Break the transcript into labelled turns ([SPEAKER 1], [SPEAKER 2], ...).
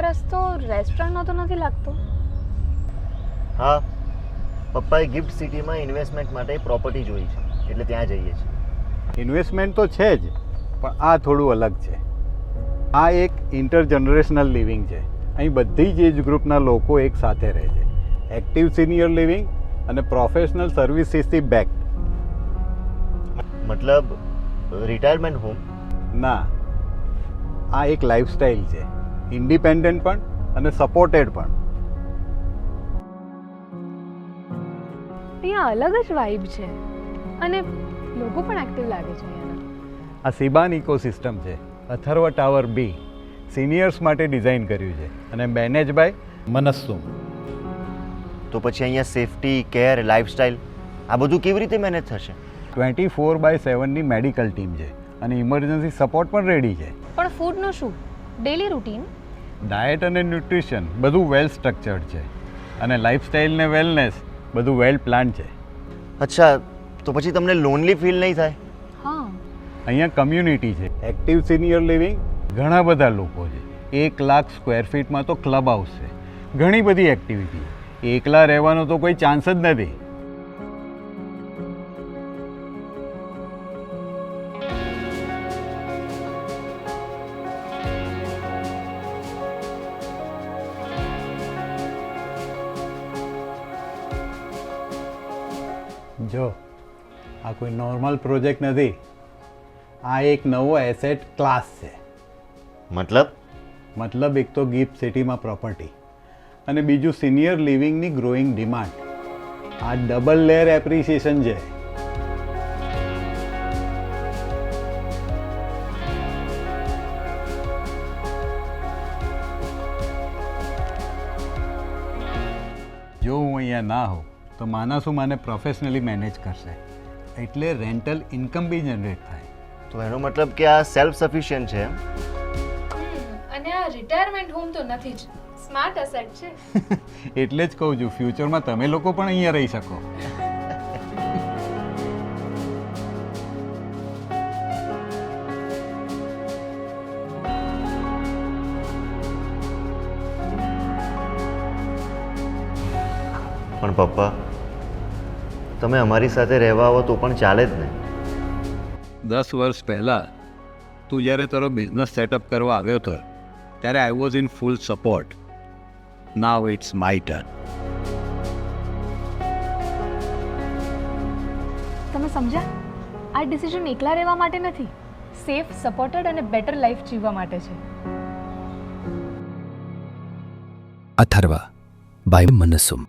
[SPEAKER 1] રસ્તો રેસ્ટોરન્ટનો તો નથી લાગતો.
[SPEAKER 2] હા, પપ્પાએ ગિફ્ટ સિટીમાં ઇન્વેસ્ટમેન્ટ માટે પ્રોપર્ટી જોઈ છે, એટલે ત્યાં જઈએ છીએ.
[SPEAKER 3] ઇન્વેસ્ટમેન્ટ તો છે જ, પણ આ થોડું અલગ છે. આ એક ઇન્ટરજનરેશનલ લિવિંગ છે. અહીં બધી જ એજ ગ્રુપના લોકો એક સાથે રહે છે. એક્ટિવ સિનિયર લિવિંગ અને પ્રોફેશનલ સર્વિસીસથી બેક.
[SPEAKER 2] મતલબ રિટાયરમેન્ટ હોમ?
[SPEAKER 3] ના, આ એક લાઈફસ્ટાઈલ છે, ઇન્ડિપેન્ડન્ટ પણ અને સપોર્ટેડ પણ.
[SPEAKER 1] અહીંયા અલગ જ વાઇબ છે અને લોકો પણ એક્ટિવ લાગે છે અહીંયાના.
[SPEAKER 3] આ સિબાન ઇકોસિસ્ટમ છે. અથર્વ ટાવર બી સિનિયર્સ માટે ડિઝાઇન કર્યું છે અને મેનેજ બાય મનસ્સુમ.
[SPEAKER 2] તો પછી અહીંયા સેફટી, કેર, લાઈફસ્ટાઈલ આ બધું કેવી રીતે મેનેજ થશે?
[SPEAKER 3] 24/7ની મેડિકલ ટીમ છે અને ઇમરજન્સી સપોર્ટ પણ રેડી છે.
[SPEAKER 1] પણ ફૂડનું શું? Daily routine?
[SPEAKER 3] ડાયટ અને ન્યુટ્રિશન બધું વેલ સ્ટ્રક્ચર્ડ છે અને લાઈફસ્ટાઈલ ને વેલનેસ બધું વેલ પ્લાન છે.
[SPEAKER 2] અચ્છા, તો પછી તમને લોનલી ફીલ નહીં થાય?
[SPEAKER 1] હા.
[SPEAKER 3] અહીંયા કમ્યુનિટી છે, એક્ટિવ સિનિયર લિવિંગ, ઘણા બધા લોકો છે. 1 લાખ સ્ક્વેર ફીટમાં તો ક્લબ હાઉસ છે, ઘણી બધી એક્ટિવિટી. એકલા રહેવાનો તો કોઈ ચાન્સ જ નથી. જો આ કોઈ નોર્મલ પ્રોજેક્ટ નથી, આ એક નવો એસેટ ક્લાસ છે. મતલબ એક તો ગિફ્ટ સિટીમાં પ્રોપર્ટી અને બીજું સિનિયર લિવિંગની ગ્રોઈંગ ડિમાન્ડ. આ ડબલ લેયર એપ્રિસિએશન છે. જો હું અહીંયા ના હોઉં તો માનસું મને પ્રોફેશનલી મેનેજ કરશે, એટલે રેન્ટલ ઇન્કમ બી જનરેટ થાય.
[SPEAKER 2] તો એનો મતલબ કે આ સેલ્ફ સફિશિયન્ટ છે એમ?
[SPEAKER 1] અને આ રિટાયરમેન્ટ હોમ તો નથી જ, સ્માર્ટ એસેટ છે.
[SPEAKER 3] એટલે જ કહું છું, ફ્યુચરમાં તમે લોકો પણ અહીંયા રહી શકો.
[SPEAKER 2] પણ પપ્પા, તમે અમારી સાથે રહેવા આવો તો પણ ચાલે જ ને.
[SPEAKER 3] 10 વર્ષ પહેલાં તું જ્યારે તારો બિઝનેસ સેટઅપ કરવા આવ્યો હતો ત્યારે I was in full support. Now it's my turn.
[SPEAKER 1] તમે સમજ્યા? આ ડિસિઝન એકલા રહેવા માટે નથી, સેફ, સપોર્ટેડ અને બેટર લાઈફ જીવવા માટે છે.
[SPEAKER 4] અથર્વ બાય મનસુમ.